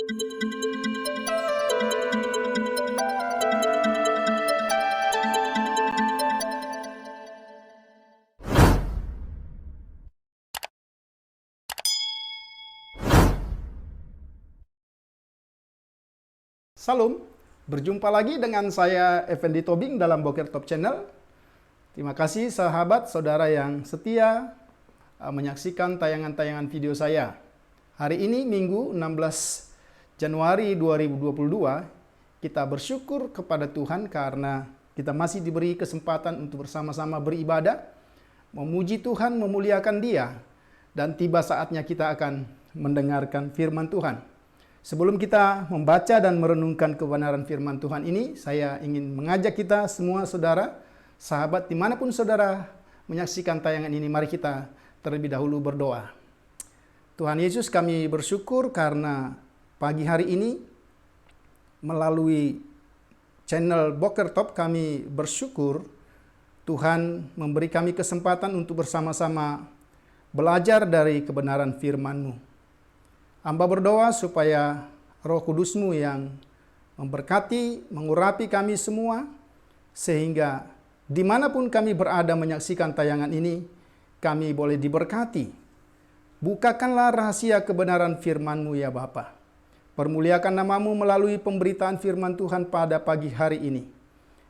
Salam, berjumpa lagi dengan saya Effendi Tobing dalam Boker Top Channel. Terima kasih sahabat saudara yang setia menyaksikan tayangan-tayangan video saya. Hari ini Minggu 16 Januari 2022, kita bersyukur kepada Tuhan karena kita masih diberi kesempatan untuk bersama-sama beribadah, memuji Tuhan, memuliakan Dia, dan tiba saatnya kita akan mendengarkan firman Tuhan. Sebelum kita membaca dan merenungkan kebenaran firman Tuhan ini, saya ingin mengajak kita semua saudara, sahabat dimanapun saudara menyaksikan tayangan ini, mari kita terlebih dahulu berdoa. Tuhan Yesus, kami bersyukur karena pagi hari ini melalui channel Boker Top kami bersyukur Tuhan memberi kami kesempatan untuk bersama-sama belajar dari kebenaran firman-Mu. Hamba berdoa supaya Roh Kudus-Mu yang memberkati, mengurapi kami semua, sehingga dimanapun kami berada menyaksikan tayangan ini, kami boleh diberkati. Bukakanlah rahasia kebenaran firman-Mu ya Bapa. Permuliakan nama-Mu melalui pemberitaan firman Tuhan pada pagi hari ini.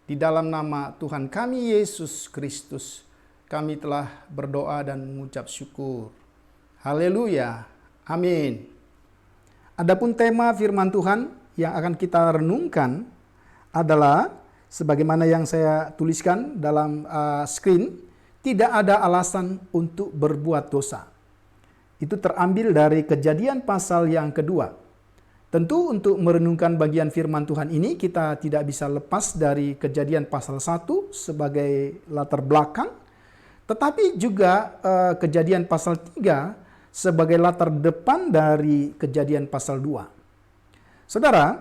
Di dalam nama Tuhan kami Yesus Kristus, kami telah berdoa dan mengucap syukur. Haleluya. Amin. Adapun tema firman Tuhan yang akan kita renungkan adalah sebagaimana yang saya tuliskan dalam screen, tidak ada alasan untuk berbuat dosa. Itu terambil dari Kejadian pasal yang kedua. Tentu untuk merenungkan bagian firman Tuhan ini kita tidak bisa lepas dari Kejadian pasal 1 sebagai latar belakang, tetapi juga Kejadian pasal 3 sebagai latar depan dari Kejadian pasal 2. Saudara,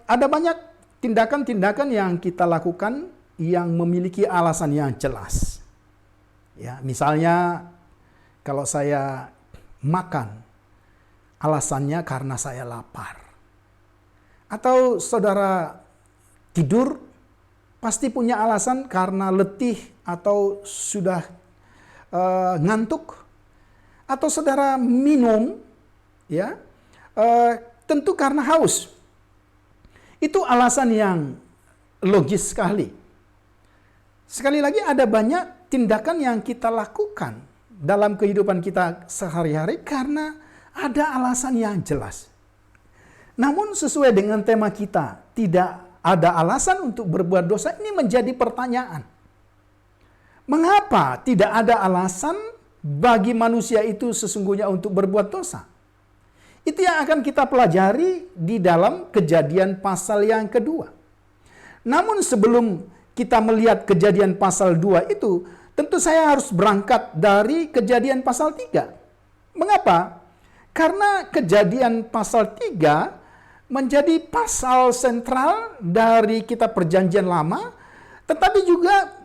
ada banyak tindakan-tindakan yang kita lakukan yang memiliki alasan yang jelas. Ya, misalnya kalau saya makan, alasannya karena saya lapar. Atau saudara tidur, pasti punya alasan karena letih atau sudah ngantuk. Atau saudara minum, ya, tentu karena haus. Itu alasan yang logis sekali. Sekali lagi ada banyak tindakan yang kita lakukan dalam kehidupan kita sehari-hari karena ada alasan yang jelas. Namun sesuai dengan tema kita, tidak ada alasan untuk berbuat dosa, ini menjadi pertanyaan. Mengapa tidak ada alasan bagi manusia itu sesungguhnya untuk berbuat dosa? Itu yang akan kita pelajari di dalam Kejadian pasal yang kedua. Namun sebelum kita melihat Kejadian pasal 2 itu, tentu saya harus berangkat dari Kejadian pasal 3. Mengapa? Karena Kejadian pasal 3 menjadi pasal sentral dari kitab Perjanjian Lama, tetapi juga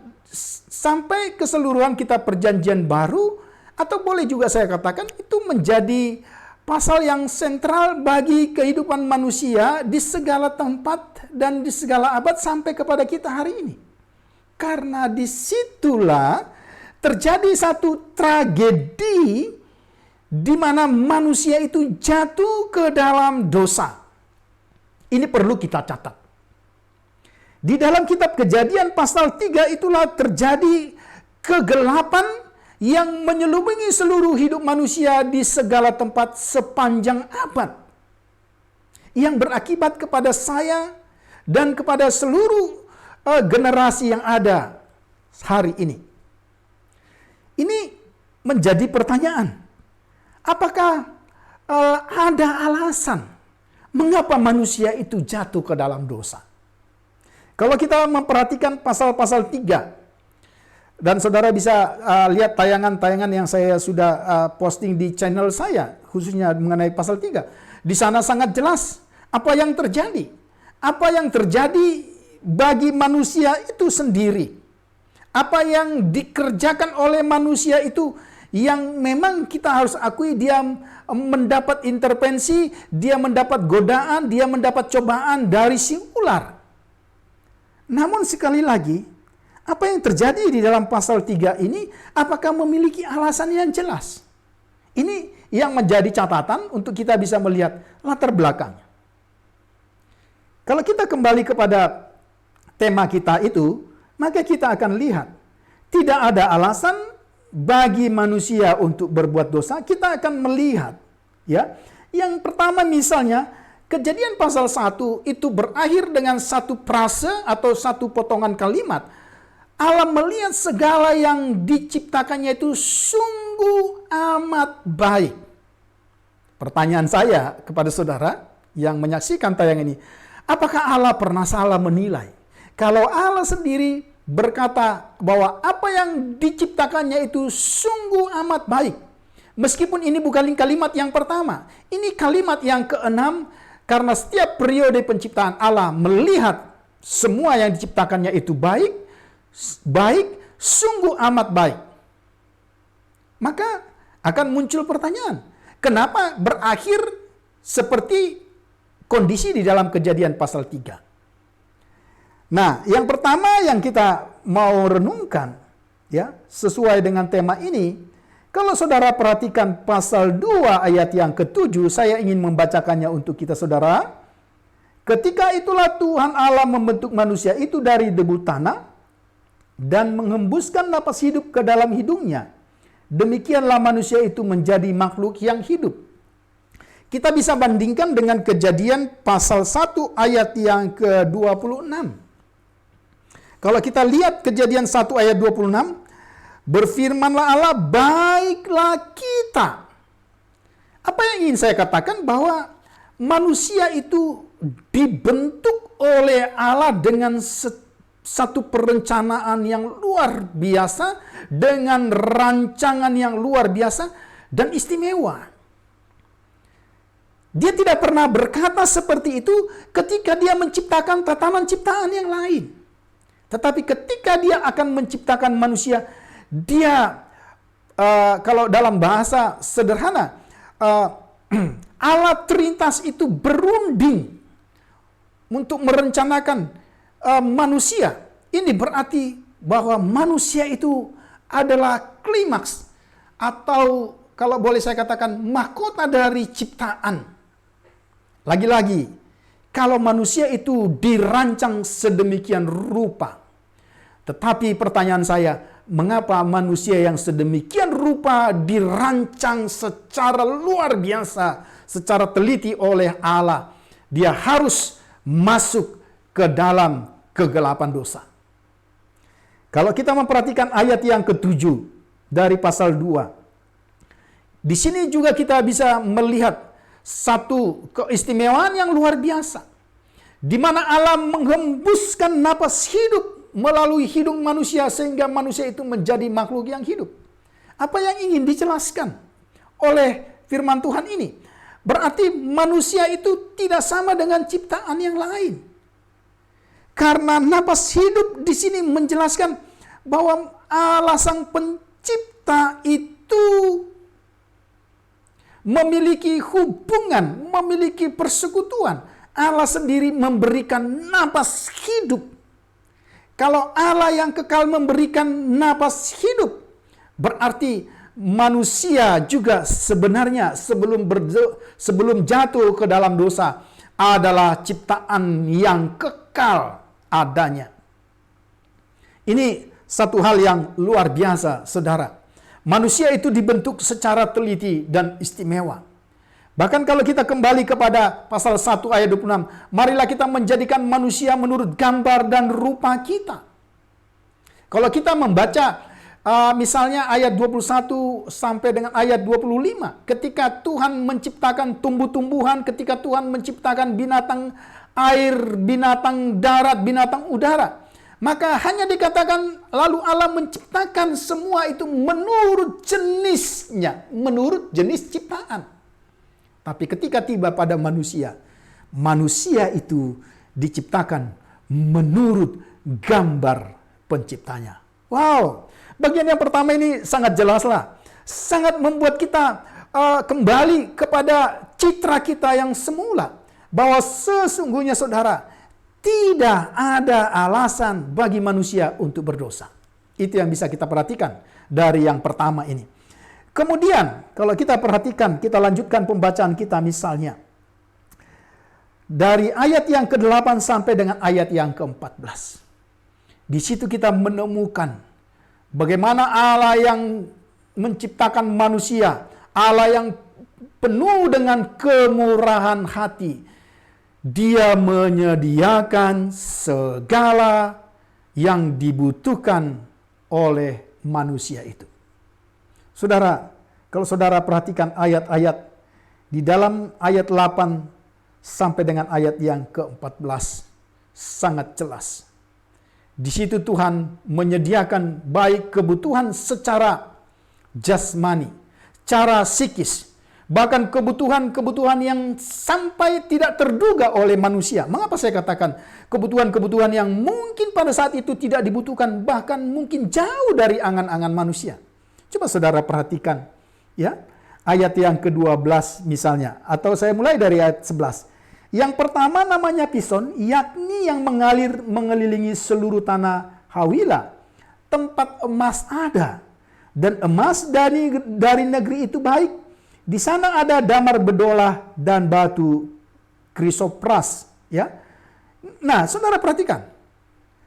sampai keseluruhan kitab Perjanjian Baru, atau boleh juga saya katakan itu menjadi pasal yang sentral bagi kehidupan manusia di segala tempat dan di segala abad sampai kepada kita hari ini. Karena disitulah terjadi satu tragedi di mana manusia itu jatuh ke dalam dosa. Ini perlu kita catat. Di dalam kitab Kejadian pasal 3 itulah terjadi kegelapan yang menyelubungi seluruh hidup manusia di segala tempat sepanjang abad. Yang berakibat kepada saya dan kepada seluruh generasi yang ada hari ini. Ini menjadi pertanyaan. Apakah ada alasan mengapa manusia itu jatuh ke dalam dosa? Kalau kita memperhatikan pasal-pasal 3, dan saudara bisa lihat tayangan-tayangan yang saya sudah posting di channel saya, khususnya mengenai pasal 3. Di sana sangat jelas apa yang terjadi. Apa yang terjadi bagi manusia itu sendiri. Apa yang dikerjakan oleh manusia itu yang memang kita harus akui dia mendapat intervensi, dia mendapat godaan, dia mendapat cobaan dari si ular. Namun sekali lagi, apa yang terjadi di dalam pasal 3 ini, apakah memiliki alasan yang jelas? Ini yang menjadi catatan untuk kita bisa melihat latar belakangnya. Kalau kita kembali kepada tema kita itu, maka kita akan lihat tidak ada alasan bagi manusia untuk berbuat dosa. Kita akan melihat, ya. Yang pertama misalnya, Kejadian pasal 1 itu berakhir dengan satu frase atau satu potongan kalimat. Allah melihat segala yang diciptakannya itu sungguh amat baik. Pertanyaan saya kepada saudara yang menyaksikan tayang ini, apakah Allah pernah salah menilai? Kalau Allah sendiri berkata bahwa apa yang diciptakannya itu sungguh amat baik. Meskipun ini bukan kalimat yang pertama, ini kalimat yang keenam, karena setiap periode penciptaan Allah melihat semua yang diciptakannya itu baik, sungguh amat baik. Maka akan muncul pertanyaan, kenapa berakhir seperti kondisi di dalam Kejadian pasal 3? Nah, yang pertama yang kita mau renungkan, ya, sesuai dengan tema ini, kalau saudara perhatikan pasal 2 ayat yang ke-7, saya ingin membacakannya untuk kita saudara. Ketika itulah Tuhan Allah membentuk manusia itu dari debu tanah dan menghembuskan napas hidup ke dalam hidungnya. Demikianlah manusia itu menjadi makhluk yang hidup. Kita bisa bandingkan dengan Kejadian pasal 1 ayat yang ke-26. Kalau kita lihat Kejadian 1 ayat 26, berfirmanlah Allah, baiklah kita. Apa yang ingin saya katakan? Bahwa manusia itu dibentuk oleh Allah dengan satu perencanaan yang luar biasa, dengan rancangan yang luar biasa dan istimewa. Dia tidak pernah berkata seperti itu ketika dia menciptakan tatanan ciptaan yang lain. Tetapi ketika dia akan menciptakan manusia, dia, kalau dalam bahasa sederhana, Allah Trinitas itu berunding untuk merencanakan manusia. Ini berarti bahwa manusia itu adalah klimaks, atau kalau boleh saya katakan mahkota dari ciptaan. Lagi-lagi, kalau manusia itu dirancang sedemikian rupa. Tetapi pertanyaan saya, mengapa manusia yang sedemikian rupa dirancang secara luar biasa, secara teliti oleh Allah, dia harus masuk ke dalam kegelapan dosa? Kalau kita memperhatikan ayat yang ke-7 dari pasal 2, di sini juga kita bisa melihat satu keistimewaan yang luar biasa, di mana Allah menghembuskan napas hidup melalui hidung manusia sehingga manusia itu menjadi makhluk yang hidup. Apa yang ingin dijelaskan oleh firman Tuhan ini? Berarti manusia itu tidak sama dengan ciptaan yang lain. Karena napas hidup di sini menjelaskan bahwa Allah Sang Pencipta itu memiliki hubungan, memiliki persekutuan. Allah sendiri memberikan napas hidup. Kalau Allah yang kekal memberikan napas hidup, berarti manusia juga sebenarnya sebelum jatuh ke dalam dosa adalah ciptaan yang kekal adanya. Ini satu hal yang luar biasa, saudara. Manusia itu dibentuk secara teliti dan istimewa. Bahkan kalau kita kembali kepada pasal 1 ayat 26, marilah kita menjadikan manusia menurut gambar dan rupa kita. Kalau kita membaca misalnya ayat 21 sampai dengan ayat 25, ketika Tuhan menciptakan tumbuh-tumbuhan, ketika Tuhan menciptakan binatang air, binatang darat, binatang udara, maka hanya dikatakan lalu Allah menciptakan semua itu menurut jenisnya, menurut jenis ciptaan. Tapi ketika tiba pada manusia, manusia itu diciptakan menurut gambar penciptanya. Wow, bagian yang pertama ini sangat jelaslah sangat membuat kita kembali kepada citra kita yang semula. Bahwa sesungguhnya saudara, tidak ada alasan bagi manusia untuk berdosa. Itu yang bisa kita perhatikan dari yang pertama ini. Kemudian, kalau kita perhatikan, kita lanjutkan pembacaan kita misalnya. Dari ayat yang ke-8 sampai dengan ayat yang ke-14. Di situ kita menemukan bagaimana Allah yang menciptakan manusia, Allah yang penuh dengan kemurahan hati, Dia menyediakan segala yang dibutuhkan oleh manusia itu. Saudara, kalau saudara perhatikan ayat-ayat di dalam ayat 8 sampai dengan ayat yang ke-14, sangat jelas. Di situ Tuhan menyediakan baik kebutuhan secara jasmani, cara psikis, bahkan kebutuhan-kebutuhan yang sampai tidak terduga oleh manusia. Mengapa saya katakan kebutuhan-kebutuhan yang mungkin pada saat itu tidak dibutuhkan, bahkan mungkin jauh dari angan-angan manusia. Coba saudara perhatikan, ya, ayat yang ke-12 misalnya, atau saya mulai dari ayat 11. Yang pertama namanya Pison, yakni yang mengalir mengelilingi seluruh tanah Hawila. Tempat emas ada, dan emas dari negeri itu baik. Di sana ada damar bedolah dan batu krisopras. Ya. Nah, saudara perhatikan,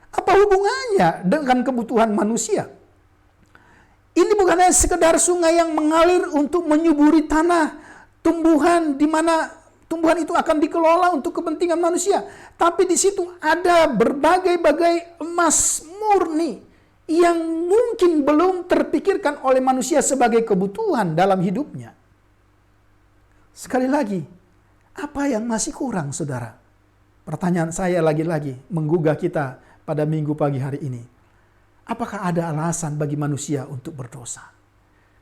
apa hubungannya dengan kebutuhan manusia? Ini bukan hanya sekedar sungai yang mengalir untuk menyuburi tanah, tumbuhan di mana tumbuhan itu akan dikelola untuk kepentingan manusia. Tapi di situ ada berbagai-bagai emas murni yang mungkin belum terpikirkan oleh manusia sebagai kebutuhan dalam hidupnya. Sekali lagi, apa yang masih kurang, saudara? Pertanyaan saya lagi-lagi menggugah kita pada minggu pagi hari ini. Apakah ada alasan bagi manusia untuk berdosa?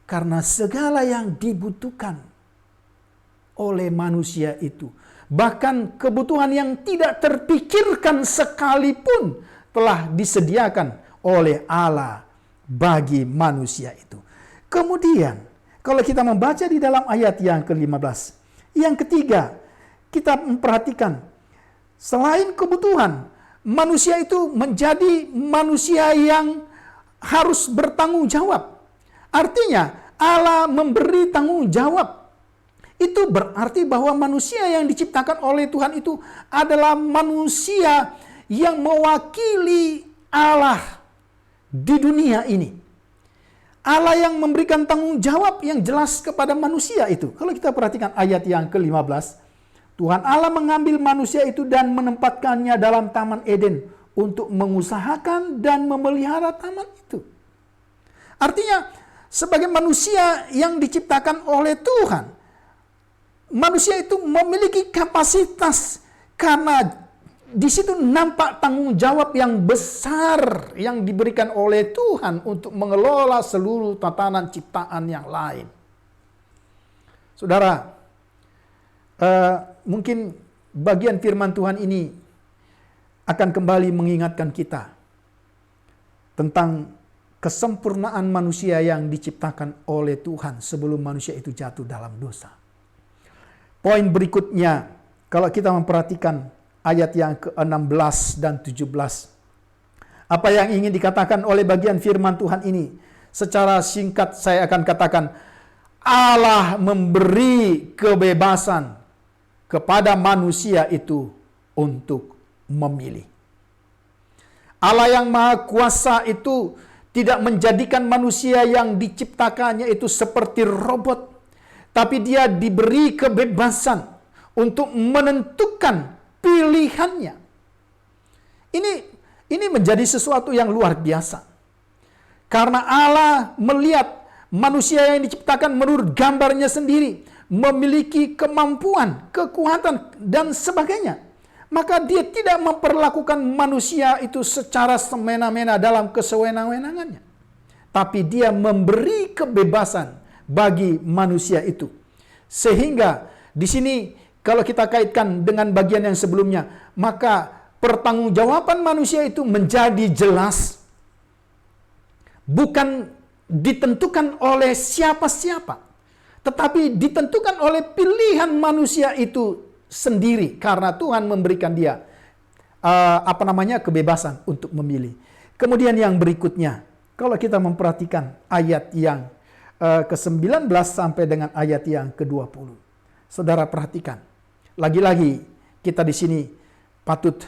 Karena segala yang dibutuhkan oleh manusia itu, bahkan kebutuhan yang tidak terpikirkan sekalipun, telah disediakan oleh Allah bagi manusia itu. Kemudian, kalau kita membaca di dalam ayat yang ke-15, yang ketiga, kita memperhatikan, selain kebutuhan, manusia itu menjadi manusia yang harus bertanggung jawab. Artinya, Allah memberi tanggung jawab. Itu berarti bahwa manusia yang diciptakan oleh Tuhan itu adalah manusia yang mewakili Allah di dunia ini. Allah yang memberikan tanggung jawab yang jelas kepada manusia itu. Kalau kita perhatikan ayat yang ke-15, Tuhan Allah mengambil manusia itu dan menempatkannya dalam Taman Eden untuk mengusahakan dan memelihara taman itu. Artinya, sebagai manusia yang diciptakan oleh Tuhan, manusia itu memiliki kapasitas karena di situ nampak tanggung jawab yang besar yang diberikan oleh Tuhan untuk mengelola seluruh tatanan ciptaan yang lain. Saudara, mungkin bagian firman Tuhan ini akan kembali mengingatkan kita tentang kesempurnaan manusia yang diciptakan oleh Tuhan sebelum manusia itu jatuh dalam dosa. Poin berikutnya, kalau kita memperhatikan ayat yang ke-16 dan 17. Apa yang ingin dikatakan oleh bagian firman Tuhan ini? Secara singkat saya akan katakan, Allah memberi kebebasan kepada manusia itu untuk memilih. Allah yang Maha Kuasa itu tidak menjadikan manusia yang diciptakannya itu seperti robot. Tapi dia diberi kebebasan untuk menentukan pilihannya. Ini menjadi sesuatu yang luar biasa. Karena Allah melihat manusia yang diciptakan menurut gambarnya sendiri, memiliki kemampuan, kekuatan, dan sebagainya. Maka dia tidak memperlakukan manusia itu secara semena-mena dalam kesewenang-wenangannya. Tapi dia memberi kebebasan bagi manusia itu. Sehingga di sini kalau kita kaitkan dengan bagian yang sebelumnya, maka pertanggungjawaban manusia itu menjadi jelas. Bukan ditentukan oleh siapa-siapa, tetapi ditentukan oleh pilihan manusia itu sendiri karena Tuhan memberikan dia kebebasan untuk memilih. Kemudian yang berikutnya, kalau kita memperhatikan ayat yang ke-19 sampai dengan ayat yang ke-20. Saudara perhatikan. Lagi-lagi kita di sini patut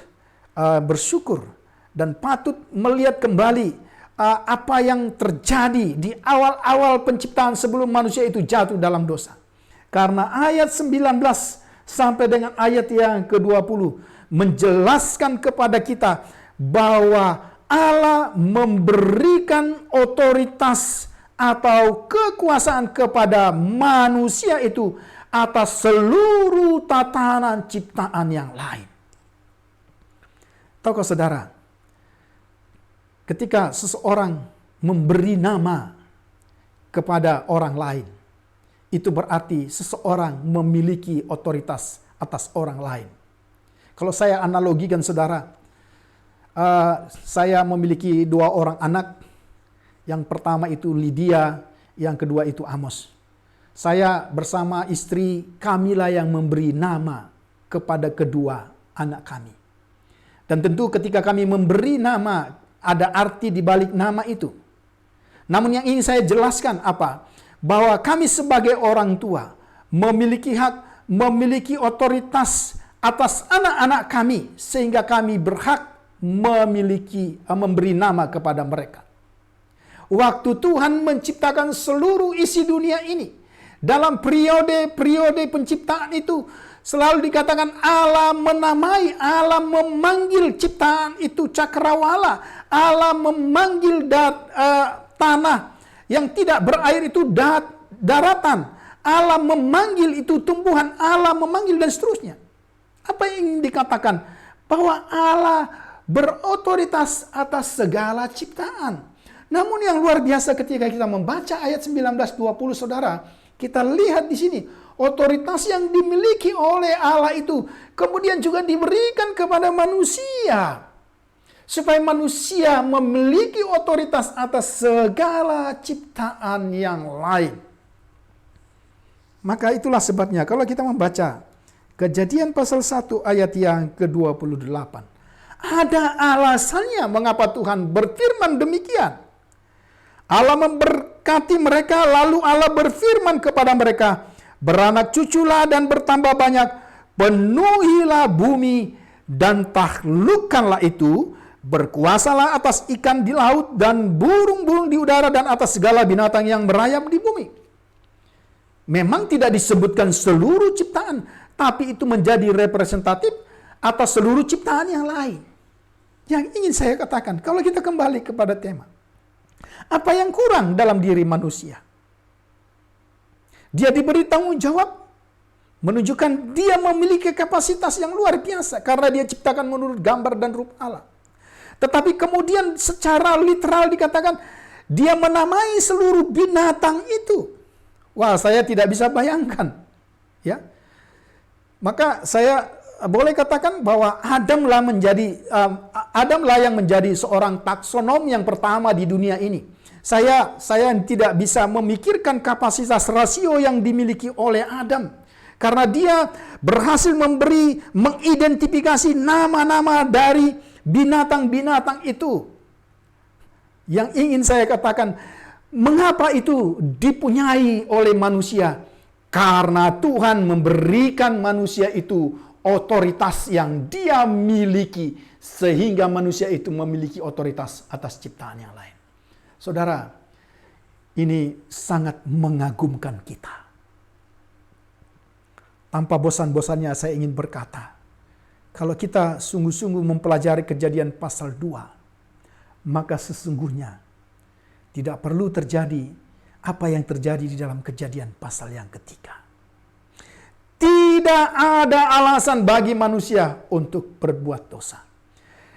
bersyukur dan patut melihat kembali apa yang terjadi di awal-awal penciptaan sebelum manusia itu jatuh dalam dosa. Karena ayat 19 sampai dengan ayat yang ke-20 menjelaskan kepada kita bahwa Allah memberikan otoritas atau kekuasaan kepada manusia itu atas seluruh tatanan ciptaan yang lain. Tahukah saudara, ketika seseorang memberi nama kepada orang lain, itu berarti seseorang memiliki otoritas atas orang lain. Kalau saya analogikan saudara, saya memiliki 2 orang anak. Yang pertama itu Lydia, yang kedua itu Amos. Saya bersama istri kamilah yang memberi nama kepada kedua anak kami. Dan tentu ketika kami memberi nama, ada arti di balik nama itu. Namun yang ingin saya jelaskan apa? Bahwa kami sebagai orang tua memiliki hak, memiliki otoritas atas anak-anak kami, sehingga kami berhak memberi nama kepada mereka. Waktu Tuhan menciptakan seluruh isi dunia ini, dalam periode-periode penciptaan itu, selalu dikatakan Allah menamai, Allah memanggil ciptaan itu cakrawala, Allah memanggil tanah yang tidak berair itu daratan, Allah memanggil itu tumbuhan, Allah memanggil dan seterusnya. Apa yang ingin dikatakan? Bahwa Allah berotoritas atas segala ciptaan. Namun yang luar biasa ketika kita membaca ayat 19-20 saudara, kita lihat di sini otoritas yang dimiliki oleh Allah itu kemudian juga diberikan kepada manusia. Supaya manusia memiliki otoritas atas segala ciptaan yang lain. Maka itulah sebabnya kalau kita membaca Kejadian pasal 1 ayat yang ke-28. Ada alasannya mengapa Tuhan berfirman demikian. Allah memberkati mereka, lalu Allah berfirman kepada mereka, beranak cuculah dan bertambah banyak, penuhilah bumi dan taklukkanlah itu, berkuasalah atas ikan di laut dan burung-burung di udara dan atas segala binatang yang merayap di bumi. Memang tidak disebutkan seluruh ciptaan, tapi itu menjadi representatif atas seluruh ciptaan yang lain. Yang ingin saya katakan, kalau kita kembali kepada tema, apa yang kurang dalam diri manusia? Dia diberi tanggung jawab, menunjukkan dia memiliki kapasitas yang luar biasa, karena dia ciptakan menurut gambar dan rupa Allah. Tetapi kemudian secara literal dikatakan, dia menamai seluruh binatang itu. Wah, saya tidak bisa bayangkan. Ya, maka saya boleh katakan bahwa Adamlah yang menjadi seorang taksonom yang pertama di dunia ini. Saya tidak bisa memikirkan kapasitas rasio yang dimiliki oleh Adam. Karena dia berhasil mengidentifikasi nama-nama dari binatang-binatang itu. Yang ingin saya katakan, mengapa itu dipunyai oleh manusia? Karena Tuhan memberikan manusia itu otoritas yang dia miliki, sehingga manusia itu memiliki otoritas atas ciptaan yang lain. Saudara, ini sangat mengagumkan kita. Tanpa bosan-bosannya saya ingin berkata, kalau kita sungguh-sungguh mempelajari Kejadian pasal 2, maka sesungguhnya tidak perlu terjadi apa yang terjadi di dalam Kejadian pasal yang ketiga. Tidak ada alasan bagi manusia untuk berbuat dosa.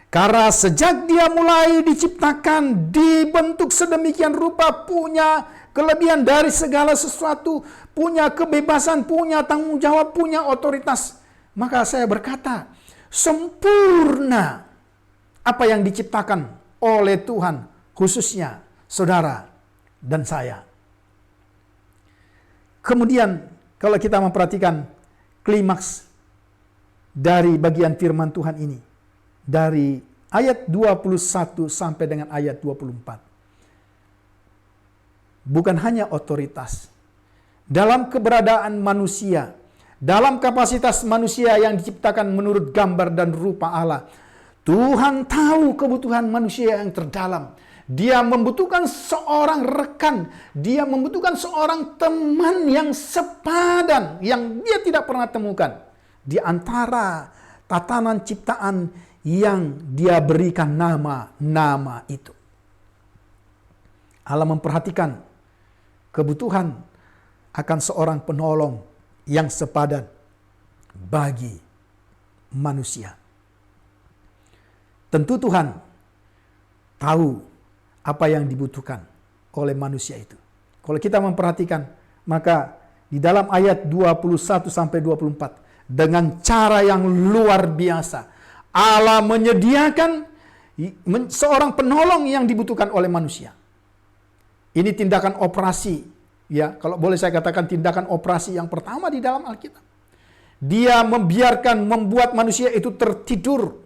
Karena sejak dia mulai diciptakan, dibentuk sedemikian rupa, punya kelebihan dari segala sesuatu, punya kebebasan, punya tanggung jawab, punya otoritas. Maka saya berkata, sempurna apa yang diciptakan oleh Tuhan, khususnya saudara, dan saya. Kemudian kalau kita memperhatikan klimaks dari bagian firman Tuhan ini, dari ayat 21 sampai dengan ayat 24. Bukan hanya otoritas, dalam keberadaan manusia, dalam kapasitas manusia yang diciptakan menurut gambar dan rupa Allah, Tuhan tahu kebutuhan manusia yang terdalam. Dia membutuhkan seorang rekan, dia membutuhkan seorang teman yang sepadan, yang dia tidak pernah temukan di antara tatanan ciptaan yang dia berikan nama-nama itu. Allah memperhatikan kebutuhan akan seorang penolong yang sepadan bagi manusia. Tentu Tuhan tahu apa yang dibutuhkan oleh manusia itu. Kalau kita memperhatikan, maka di dalam ayat 21 sampai 24, dengan cara yang luar biasa, Allah menyediakan seorang penolong yang dibutuhkan oleh manusia. Ini tindakan operasi, ya, kalau boleh saya katakan tindakan operasi yang pertama di dalam Alkitab. Dia membuat manusia itu tertidur.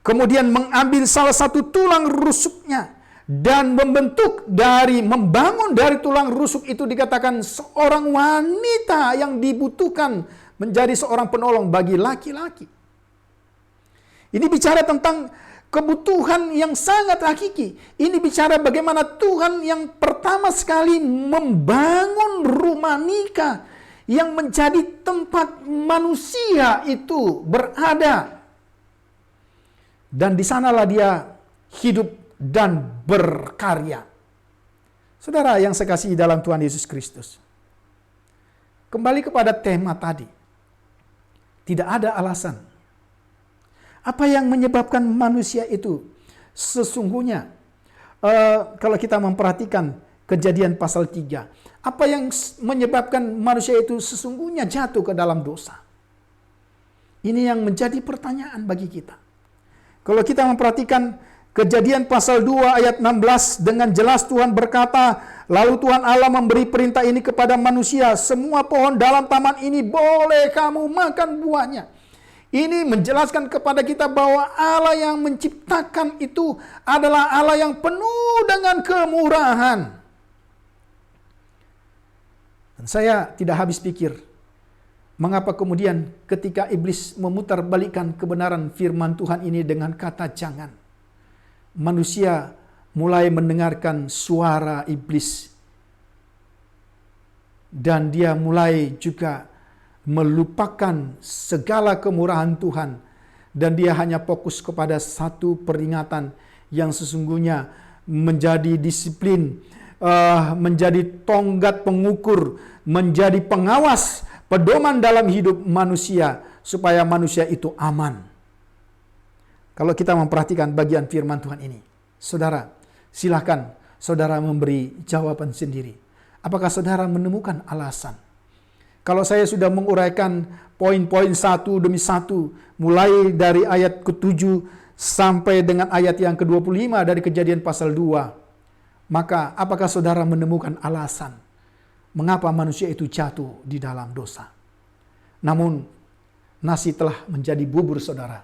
Kemudian mengambil salah satu tulang rusuknya dan membangun dari tulang rusuk itu, dikatakan seorang wanita yang dibutuhkan menjadi seorang penolong bagi laki-laki. Ini bicara tentang kebutuhan yang sangat hakiki. Ini bicara bagaimana Tuhan yang pertama sekali membangun rumah nikah yang menjadi tempat manusia itu berada. Dan di sanalah dia hidup dan berkarya. Saudara yang saya kasihi dalam Tuhan Yesus Kristus, kembali kepada tema tadi. Tidak ada alasan. Apa yang menyebabkan manusia itu sesungguhnya, kalau kita memperhatikan Kejadian pasal 3, apa yang menyebabkan manusia itu sesungguhnya jatuh ke dalam dosa? Ini yang menjadi pertanyaan bagi kita. Kalau kita memperhatikan Kejadian pasal 2 ayat 16, dengan jelas Tuhan berkata, lalu Tuhan Allah memberi perintah ini kepada manusia, semua pohon dalam taman ini boleh kamu makan buahnya. Ini menjelaskan kepada kita bahwa Allah yang menciptakan itu adalah Allah yang penuh dengan kemurahan. Dan saya tidak habis pikir, mengapa kemudian ketika iblis memutarbalikkan kebenaran firman Tuhan ini dengan kata jangan, manusia mulai mendengarkan suara iblis. Dan dia mulai juga melupakan segala kemurahan Tuhan. Dan dia hanya fokus kepada satu peringatan yang sesungguhnya menjadi disiplin, menjadi tonggak pengukur, menjadi pengawas, pedoman dalam hidup manusia, supaya manusia itu aman. Kalau kita memperhatikan bagian firman Tuhan ini, saudara, silakan saudara memberi jawaban sendiri. Apakah saudara menemukan alasan? Kalau saya sudah menguraikan poin-poin satu demi satu, mulai dari ayat ke-7 sampai dengan ayat yang ke-25 dari Kejadian pasal 2, maka apakah saudara menemukan alasan mengapa manusia itu jatuh di dalam dosa? Namun, nasi telah menjadi bubur, saudara.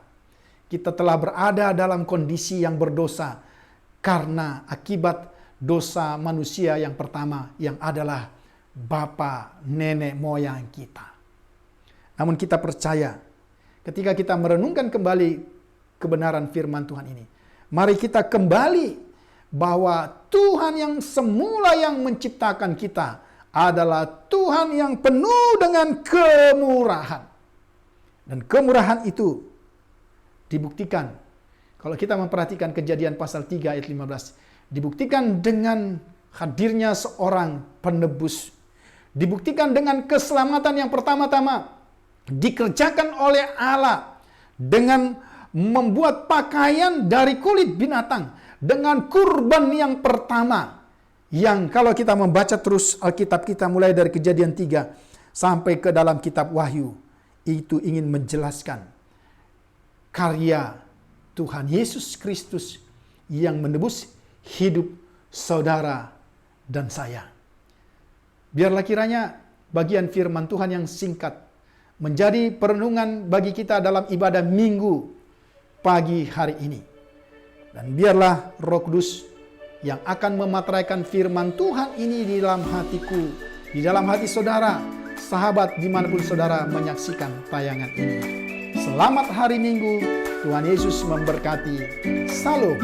Kita telah berada dalam kondisi yang berdosa karena akibat dosa manusia yang pertama, yang adalah bapa nenek moyang kita. Namun kita percaya, ketika kita merenungkan kembali kebenaran firman Tuhan ini, mari kita kembali bahwa Tuhan yang semula yang menciptakan kita adalah Tuhan yang penuh dengan kemurahan. Dan kemurahan itu dibuktikan, kalau kita memperhatikan Kejadian pasal 3 ayat 15, dibuktikan dengan hadirnya seorang penebus. Dibuktikan dengan keselamatan yang pertama-tama dikerjakan oleh Allah dengan membuat pakaian dari kulit binatang, dengan kurban yang pertama, yang kalau kita membaca terus Alkitab kita mulai dari Kejadian 3 sampai ke dalam kitab Wahyu, itu ingin menjelaskan karya Tuhan Yesus Kristus yang menebus hidup saudara, dan saya. Biarlah kiranya bagian firman Tuhan yang singkat menjadi perenungan bagi kita dalam ibadah Minggu pagi hari ini. Dan biarlah Roh Kudus yang akan memateraikan firman Tuhan ini di dalam hatiku, di dalam hati saudara, sahabat dimanapun saudara menyaksikan tayangan ini. Selamat hari Minggu, Tuhan Yesus memberkati. Salam.